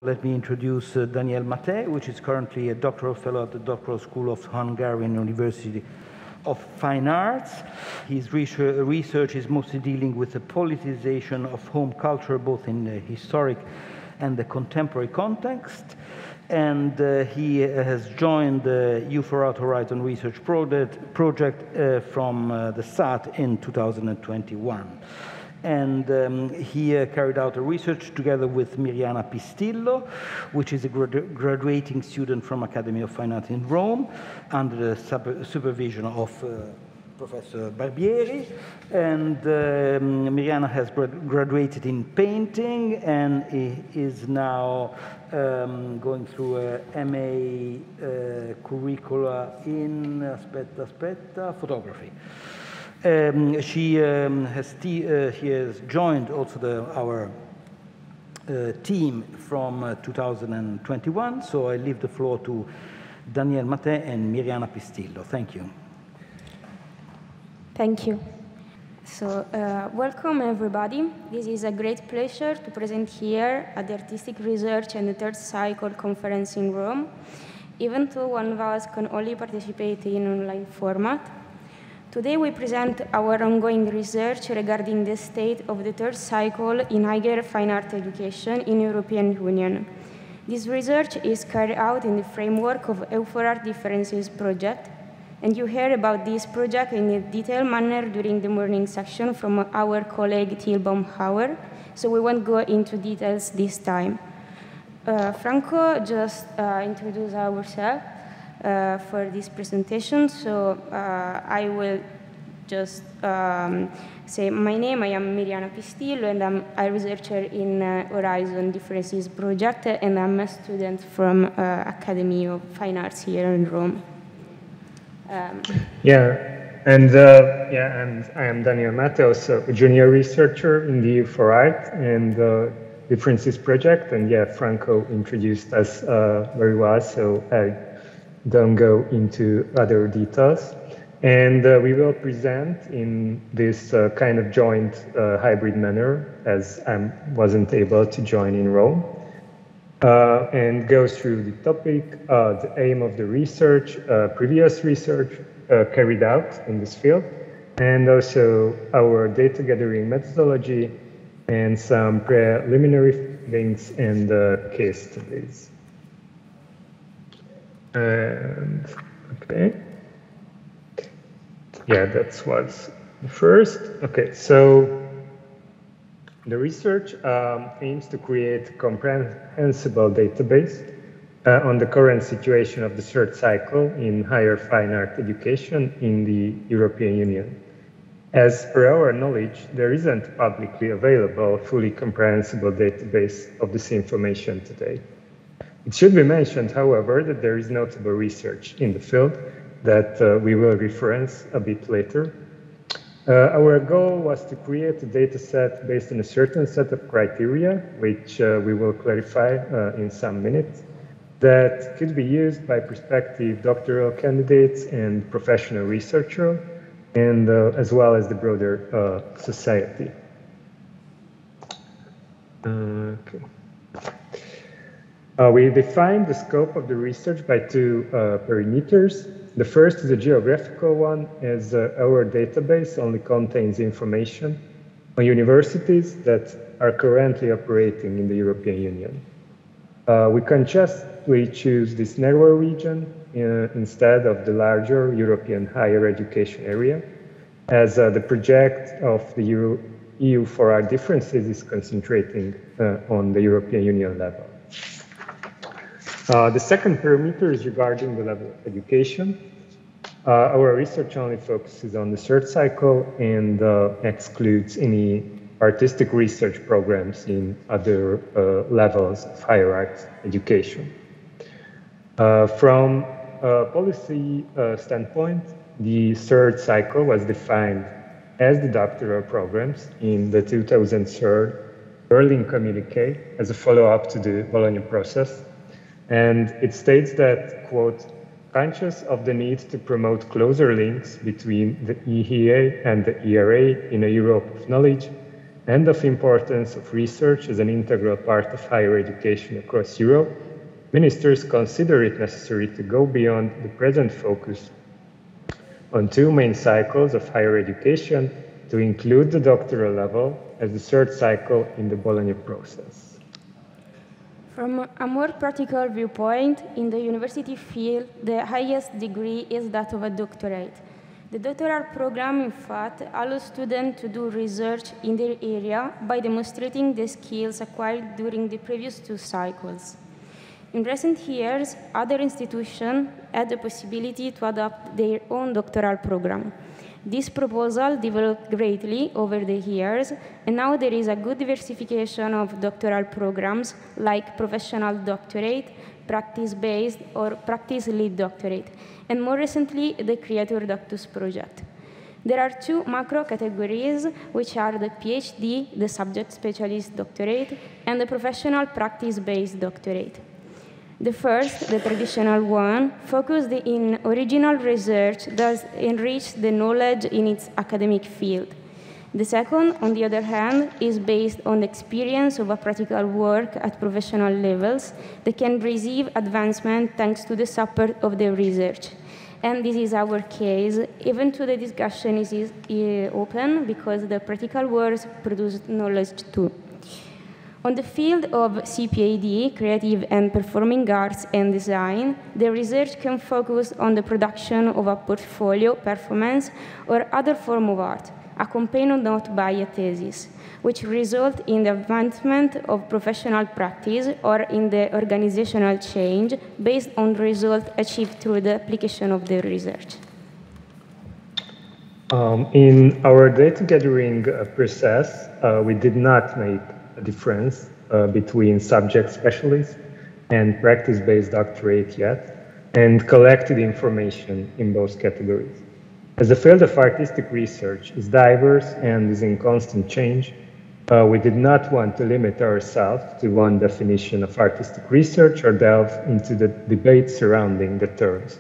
Let me introduce Daniel Mattei, which is currently a doctoral fellow at the Doctoral School of Hungarian University of Fine Arts. His research is mostly dealing with the politicization of home culture, both in the historic and the contemporary context. And he has joined the U4Out Horizon Research project from the start in 2021. And he carried out a research together with Miriana Pistillo, which is a graduating student from Accademia of Fine Arts in Rome, under the supervision of Professor Barbieri. And Miriana has graduated in painting and is now going through a MA curricula in photography. She has joined also our team from 2021, so I leave the floor to Daniel Mattei and Miriana Pistillo. Thank you. Thank you. So, welcome everybody. This is a great pleasure to present here at the Artistic Research and the Third Cycle Conference in Rome, even though one of us can only participate in online format. Today we present our ongoing research regarding the state of the third cycle in higher fine art education in European Union. This research is carried out in the framework of EU4Art Differences project, and you hear about this project in a detailed manner during the morning section from our colleague Till Baumhauer, so we won't go into details this time. Franco just introduced ourselves for this presentation, so I will just say my name. I am Miriana Pistillo, and I'm a researcher in Horizon Differences project, and I'm a student from Accademia of Fine Arts here in Rome. And I am Daniel Mattei, also a junior researcher in the EU4Art and Differences project, and Franco introduced us very well, so I don't go into other details. And we will present in this kind of joint hybrid manner, as I wasn't able to join in Rome, and go through the topic, the aim of the research, previous research carried out in this field, and also our data gathering methodology and some preliminary things and case studies. And okay, that was the first. Okay, so the research aims to create a comprehensible database on the current situation of the third cycle in higher fine art education in the European Union. As per our knowledge, there isn't a publicly available, fully comprehensible database of this information today. It should be mentioned, however, that there is notable research in the field that we will reference a bit later. Our goal was to create a data set based on a certain set of criteria, which we will clarify in some minutes, that could be used by prospective doctoral candidates and professional researchers, and as well as the broader society. Okay. We defined the scope of the research by two perimeters. The first is a geographical one, as our database only contains information on universities that are currently operating in the European Union. We consciously choose this narrower region instead of the larger European higher education area, as the project of the EU4Art Differences is concentrating on the European Union level. The second parameter is regarding the level of education. Our research only focuses on the third cycle and excludes any artistic research programs in other levels of higher arts education. From a policy standpoint, the third cycle was defined as the doctoral programs in the 2003 Berlin Communiqué as a follow-up to the Bologna process. And it states that, quote, conscious of the need to promote closer links between the EHA and the ERA in a Europe of knowledge, and of importance of research as an integral part of higher education across Europe, ministers consider it necessary to go beyond the present focus on two main cycles of higher education to include the doctoral level as the third cycle in the Bologna process. From a more practical viewpoint, in the university field, the highest degree is that of a doctorate. The doctoral program, in fact, allows students to do research in their area by demonstrating the skills acquired during the previous two cycles. In recent years, other institutions had the possibility to adopt their own doctoral program. This proposal developed greatly over the years, and now there is a good diversification of doctoral programs like professional doctorate, practice-based, or practice-lead doctorate, and more recently, the Creator Doctus project. There are two macro categories, which are the PhD, the subject specialist doctorate, and the professional practice-based doctorate. The first, the traditional one, focused in original research that enriched the knowledge in its academic field. The second, on the other hand, is based on the experience of a practical work at professional levels that can receive advancement thanks to the support of the research. And this is our case, even though the discussion is open because the practical works produce knowledge too. On the field of CPAD, creative and performing arts and design, the research can focus on the production of a portfolio, performance, or other form of art, accompanied not by a thesis, which result in the advancement of professional practice or in the organizational change based on results achieved through the application of the research. In our data gathering process, we did not make a difference between subject specialists and practice-based doctorate yet, and collected information in both categories. As the field of artistic research is diverse and is in constant change, we did not want to limit ourselves to one definition of artistic research or delve into the debate surrounding the terms.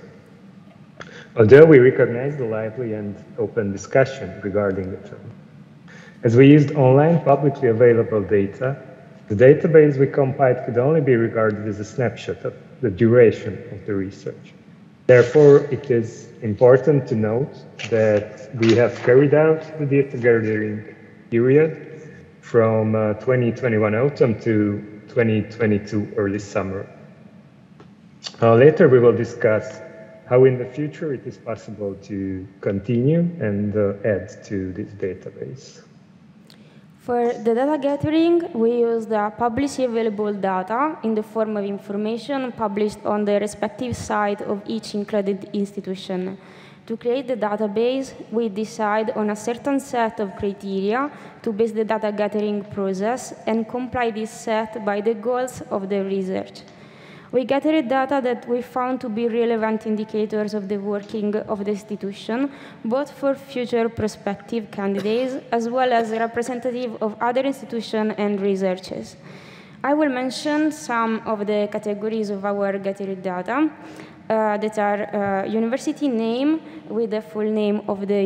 Although we recognize the lively and open discussion regarding the term. As we used online publicly available data, the database we compiled could only be regarded as a snapshot of the duration of the research. Therefore, it is important to note that we have carried out the data gathering period from 2021 autumn to 2022 early summer. Later, we will discuss how in the future it is possible to continue and add to this database. For the data gathering, we used the publicly available data in the form of information published on the respective site of each included institution. To create the database, we decide on a certain set of criteria to base the data gathering process and comply this set by the goals of the research. We gathered data that we found to be relevant indicators of the working of the institution, both for future prospective candidates as well as representative of other institutions and researchers. I will mention some of the categories of our gathered data that are university name with the full name of the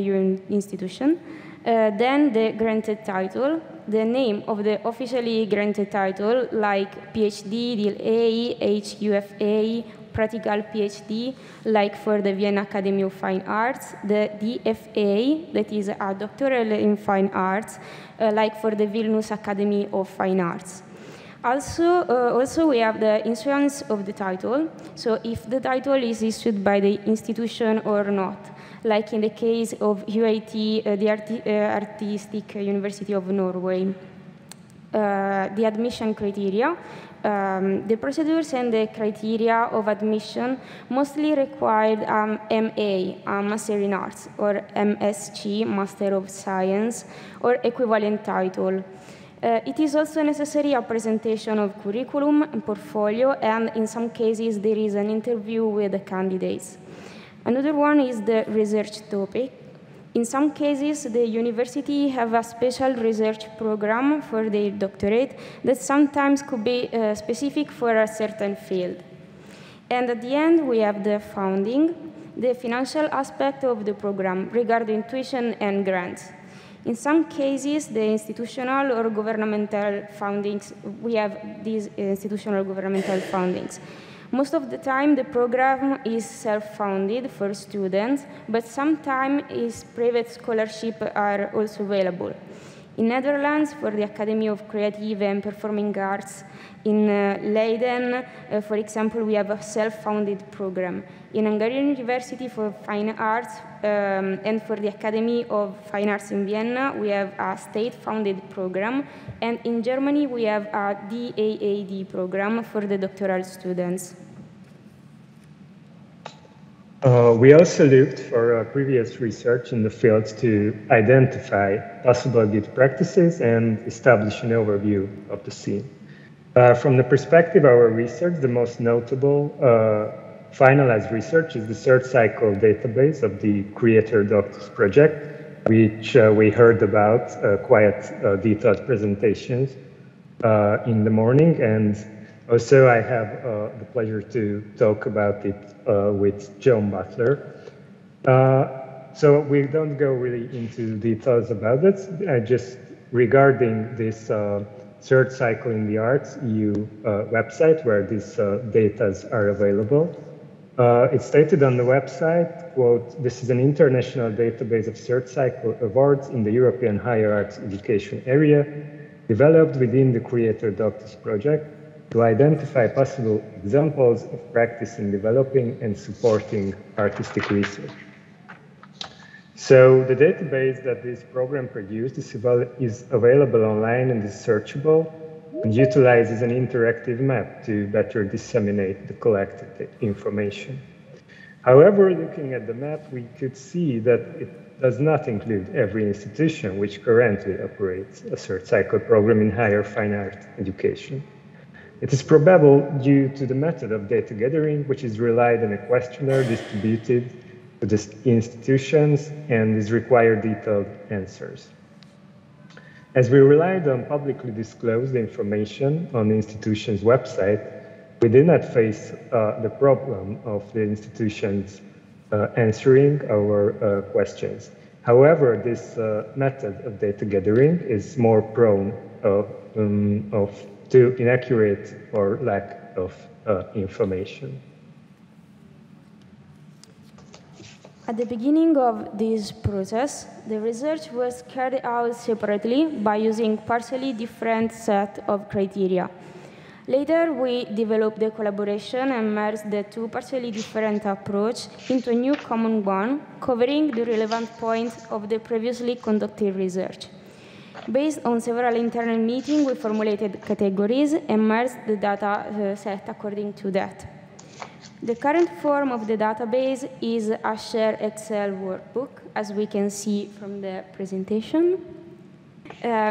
institution, then the granted title, the name of the officially granted title, like PhD, DLA, HUFA, practical PhD, like for the Vienna Academy of Fine Arts, the DFA, that is a doctoral in fine arts, like for the Vilnius Academy of Fine Arts. Also, we have the issuance of the title, so if the title is issued by the institution or not, like in the case of UIT, the Artistic University of Norway. The admission criteria, the procedures and the criteria of admission mostly required MA, Master in Arts, or MSc, Master of Science, or equivalent title. It is also necessary a presentation of curriculum and portfolio, and in some cases there is an interview with the candidates. Another one is the research topic. In some cases, the university have a special research program for their doctorate that sometimes could be specific for a certain field. And at the end, we have the funding, the financial aspect of the program regarding tuition and grants. In some cases, the institutional or governmental foundings, we have these institutional governmental foundings. Most of the time, the program is self-funded for students, but sometimes private scholarships are also available. In Netherlands, for the Academy of Creative and Performing Arts, in Leiden, for example, we have a self-funded program. In Hungarian University for Fine Arts and for the Academy of Fine Arts in Vienna, we have a state-funded program. And in Germany, we have a DAAD program for the doctoral students. We also looked for previous research in the field to identify possible good practices and establish an overview of the scene. From the perspective of our research, the most notable finalized research is the search cycle database of the Creator Doctus project, which we heard about quite detailed presentations in the morning. And also I have the pleasure to talk about it with John Butler. So we don't go really into details about it, just regarding this search cycle in the Arts EU website where these data are available. It's stated on the website, quote, "This is an international database of search cycle awards in the European higher arts education area, developed within the Creator Doctus project to identify possible examples of practice in developing and supporting artistic research." So the database that this program produced is available online and is searchable and utilizes an interactive map to better disseminate the collected information. However, looking at the map, we could see that it does not include every institution which currently operates a search cycle program in higher fine art education. It is probable due to the method of data gathering, which is relied on a questionnaire distributed to the institutions and is required detailed answers. As we relied on publicly disclosed information on the institution's website, we did not face the problem of the institutions answering our questions. However, this method of data gathering is more prone to inaccurate or lack of information. At the beginning of this process, the research was carried out separately by using partially different set of criteria. Later, we developed the collaboration and merged the two partially different approaches into a new common one, covering the relevant points of the previously conducted research. Based on several internal meetings, we formulated categories and merged the data set according to that. The current form of the database is a shared Excel workbook, as we can see from the presentation.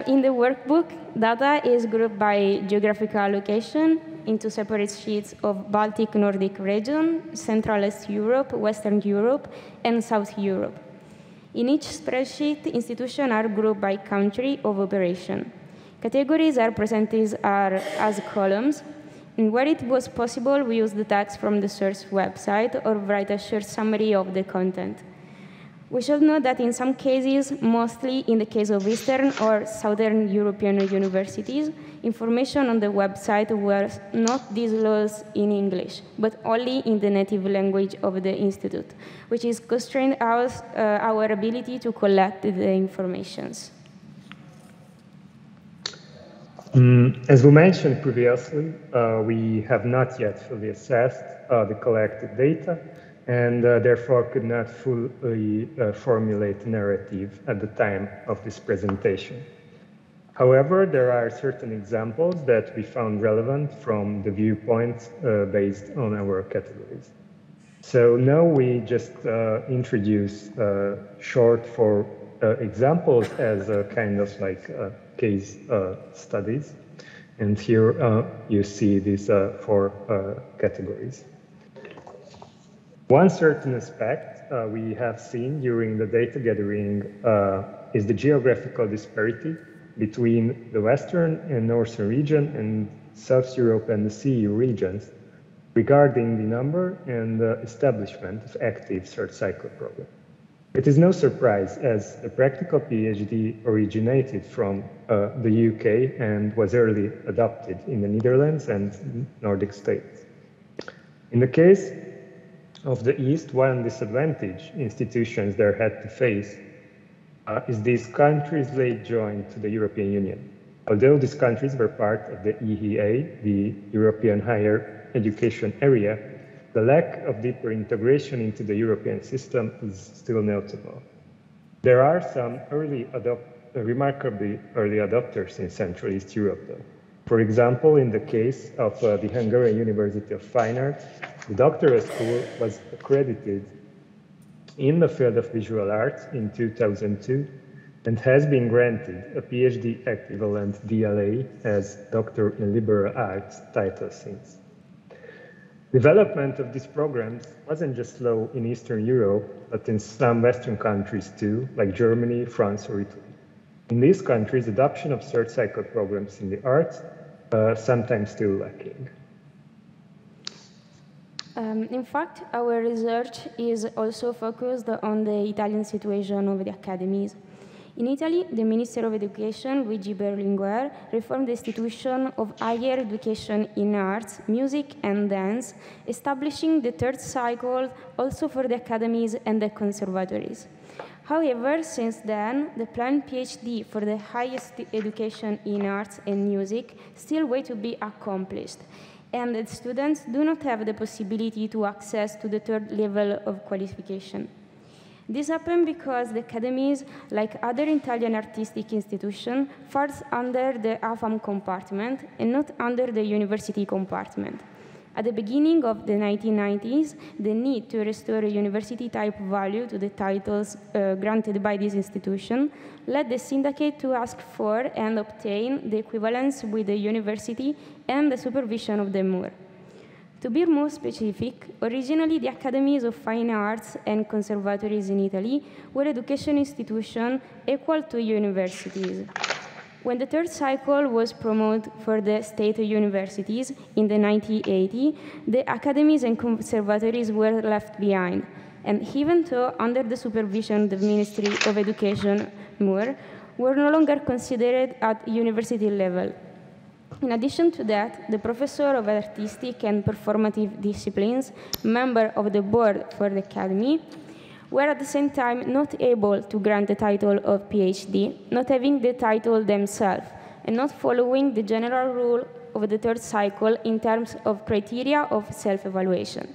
In the workbook, data is grouped by geographical location into separate sheets of Baltic Nordic region, Central East Europe, Western Europe, and South Europe. In each spreadsheet, institutions are grouped by country of operation. Categories are presented as columns, and where it was possible, we used the text from the source website or write a short summary of the content. We should note that in some cases, mostly in the case of Eastern or Southern European universities, information on the website was not disclosed in English, but only in the native language of the institute, which is constrained our ability to collect the informations. As we mentioned previously, we have not yet fully assessed the collected data and therefore could not fully formulate a narrative at the time of this presentation. However, there are certain examples that we found relevant from the viewpoints based on our categories. So now we just introduce short for examples as a kind of like case studies. And here you see these four categories. One certain aspect we have seen during the data gathering is the geographical disparity between the Western and Northern region and South Europe and the CEU regions regarding the number and the establishment of active search cycle programs. It is no surprise, as the practical PhD originated from the UK and was early adopted in the Netherlands and Nordic states. In the case of the East, one disadvantage institutions there had to face is these countries late joined to the European Union. Although these countries were part of the EEA, the European Higher Education Area, the lack of deeper integration into the European system is still notable. There are some remarkably early adopters in Central East Europe, though. For example, in the case of the Hungarian University of Fine Arts, the doctoral school was accredited in the field of visual arts in 2002 and has been granted a PhD equivalent DLA as Doctor in Liberal Arts title since. Development of these programs wasn't just slow in Eastern Europe, but in some Western countries too, like Germany, France, or Italy. In these countries, adoption of third cycle programs in the arts sometimes still lacking. In fact, our research is also focused on the Italian situation of the academies. In Italy, the Minister of Education, Luigi Berlinguer, reformed the institution of higher education in arts, music, and dance, establishing the third cycle also for the academies and the conservatories. However, since then, the planned PhD for the highest education in arts and music still wait to be accomplished, and the students do not have the possibility to access to the third level of qualification. This happened because the academies, like other Italian artistic institutions, falls under the AFAM compartment and not under the university compartment. At the beginning of the 1990s, the need to restore a university-type value to the titles granted by this institution led the syndicate to ask for and obtain the equivalence with the university and the supervision of the ANVUR. To be more specific, originally the academies of fine arts and conservatories in Italy were education institutions equal to universities. When the third cycle was promoted for the state universities in the 1980s, the academies and conservatories were left behind, and even though under the supervision of the Ministry of Education, ANVUR, were no longer considered at university level. In addition to that, the professor of artistic and performative disciplines, member of the board for the academy, were at the same time not able to grant the title of PhD, not having the title themselves, and not following the general rule of the third cycle in terms of criteria of self-evaluation.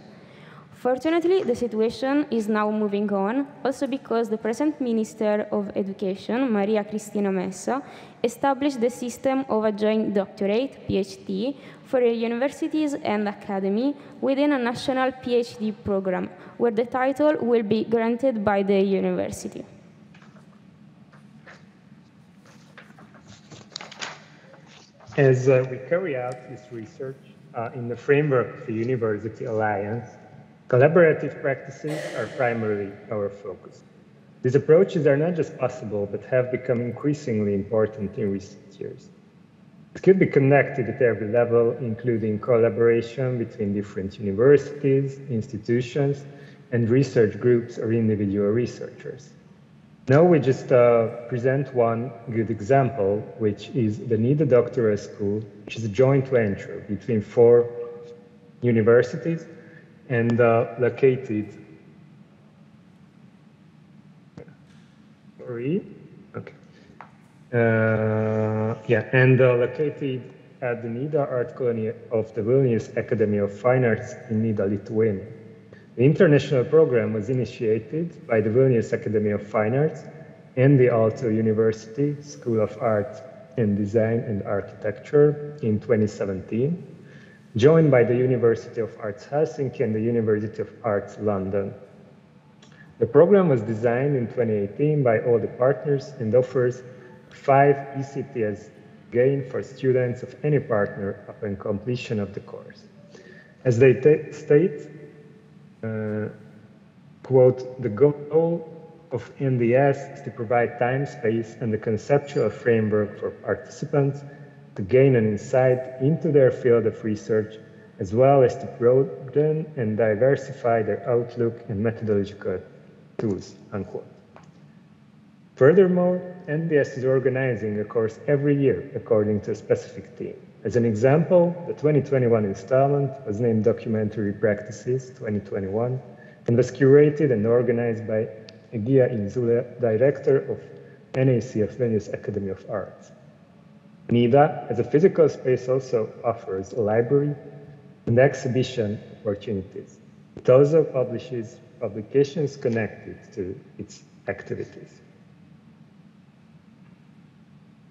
Fortunately, the situation is now moving on, also because the present Minister of Education, Maria Cristina Messa, established the system of a joint doctorate, PhD, for universities and academy within a national PhD program, where the title will be granted by the university. As we carry out this research in the framework of the University Alliance, collaborative practices are primarily our focus. These approaches are not just possible, but have become increasingly important in recent years. It could be connected at every level, including collaboration between different universities, institutions, and research groups or individual researchers. Now we just present one good example, which is the NIDA Doctoral School, which is a joint venture between 4 universities and located located at the NIDA Art Colony of the Vilnius Academy of Fine Arts in NIDA, Lithuania. The international program was initiated by the Vilnius Academy of Fine Arts and the Aalto University School of Art and Design and Architecture in 2017, joined by the University of Arts Helsinki and the University of Arts London. The program was designed in 2018 by all the partners and offers 5 ECTS gain for students of any partner upon completion of the course. As they state, quote, the goal of NDS is to provide time, space, and the conceptual framework for participants to gain an insight into their field of research, as well as to broaden and diversify their outlook and methodological tools, unquote. Furthermore, NBS is organizing a course every year according to a specific theme. As an example, the 2021 installment was named Documentary Practices 2021 and was curated and organized by Egia Insula, director of NAC of Venice Academy of Arts. NIVA, as a physical space, also offers a library and exhibition opportunities. It also publishes publications connected to its activities.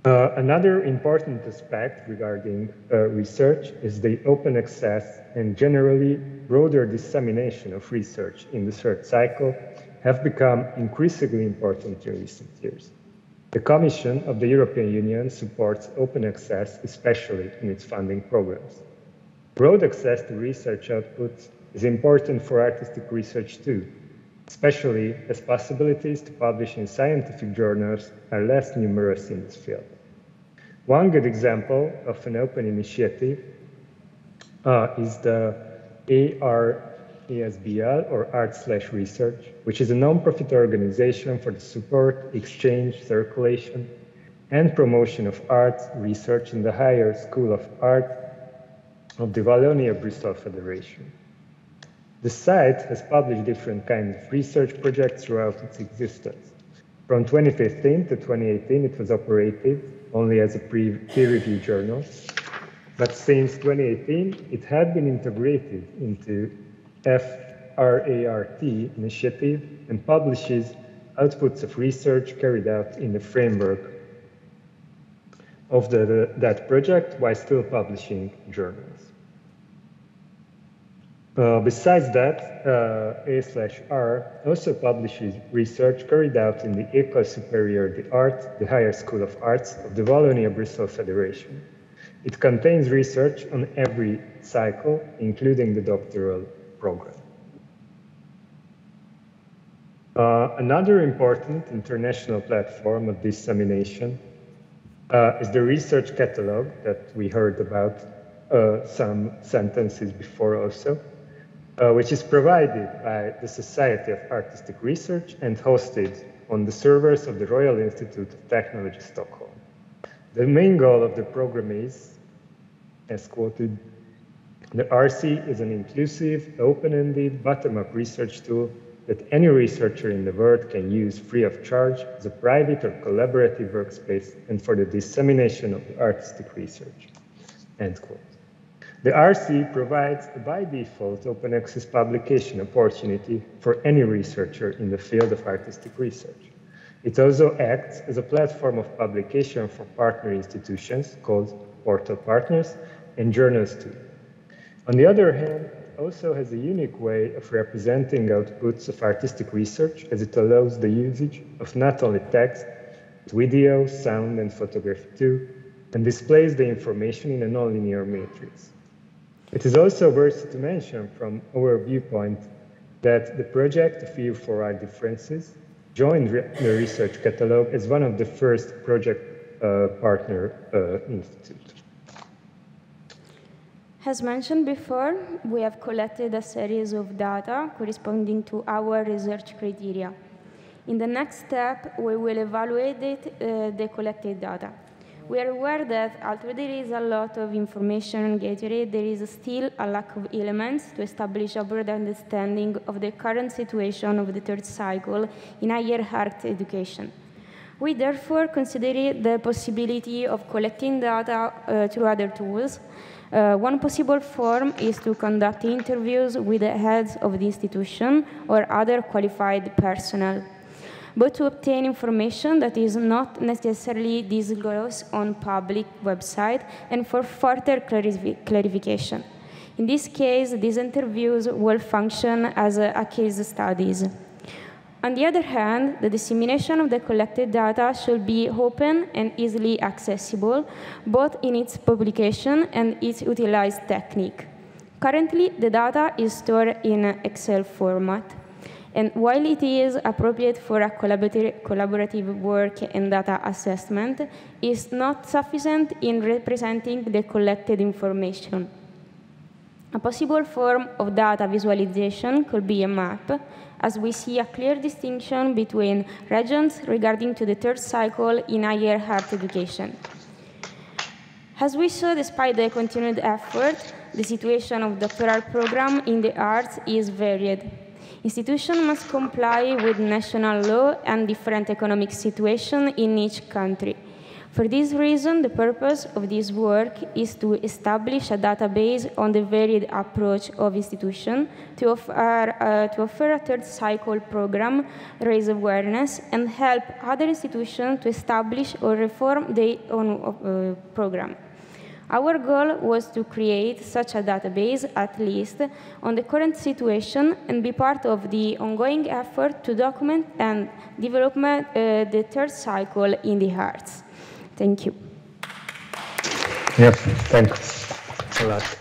Another important aspect regarding research is the open access and generally broader dissemination of research in the third cycle have become increasingly important in recent years. The Commission of the European Union supports open access, especially in its funding programs. Broad access to research outputs is important for artistic research too, especially as possibilities to publish in scientific journals are less numerous in this field. One good example of an open initiative is the ARASBL, or Art/Research, which is a non-profit organization for the support, exchange, circulation, and promotion of arts research in the Higher School of Art of the Wallonia-Bristol Federation. The site has published different kinds of research projects throughout its existence. From 2015 to 2018, it was operated only as a peer-reviewed journal, but since 2018, it had been integrated into FRART initiative and publishes outputs of research carried out in the framework of that project while still publishing journals. Besides that, A/R also publishes research carried out in the École Supérieure des Arts, the Higher School of Arts of the Wallonia-Bristol Federation. It contains research on every cycle, including the doctoral program. Another important international platform of dissemination is the research catalog that we heard about some sentences before also, which is provided by the Society of Artistic Research and hosted on the servers of the Royal Institute of Technology, Stockholm. The main goal of the program is, as quoted, the RC is an inclusive, open-ended, bottom-up research tool that any researcher in the world can use free of charge as a private or collaborative workspace and for the dissemination of the artistic research, end quote. The RC provides a by default open access publication opportunity for any researcher in the field of artistic research. It also acts as a platform of publication for partner institutions called portal partners and journals too. On the other hand, it also has a unique way of representing outputs of artistic research as it allows the usage of not only text, but video, sound, and photography too, and displays the information in a nonlinear matrix. It is also worth to mention from our viewpoint that the project of EU4R Differences joined the research catalog as one of the first project partner institutes. As mentioned before, we have collected a series of data corresponding to our research criteria. In the next step, we will evaluate the collected data. We are aware that although there is a lot of information gathered, there is still a lack of elements to establish a broad understanding of the current situation of the third cycle in higher art education. We therefore consider the possibility of collecting data through other tools. One possible form is to conduct interviews with the heads of the institution or other qualified personnel, but to obtain information that is not necessarily disclosed on public website and for further clarification. In this case, these interviews will function as a case studies. On the other hand, the dissemination of the collected data should be open and easily accessible, both in its publication and its utilized technique. Currently, the data is stored in Excel format. And while it is appropriate for a collaborative work and data assessment, it is not sufficient in representing the collected information. A possible form of data visualization could be a map, as we see a clear distinction between regions regarding to the third cycle in higher art education. As we saw, despite the continued effort, the situation of the doctoral program in the arts is varied. Institutions must comply with national law and different economic situation in each country. For this reason, the purpose of this work is to establish a database on the varied approach of institutions to offer a third cycle program, raise awareness, and help other institutions to establish or reform their own program. Our goal was to create such a database, at least, on the current situation and be part of the ongoing effort to document and develop the third cycle in the arts. Thank you. Yes, thanks a lot.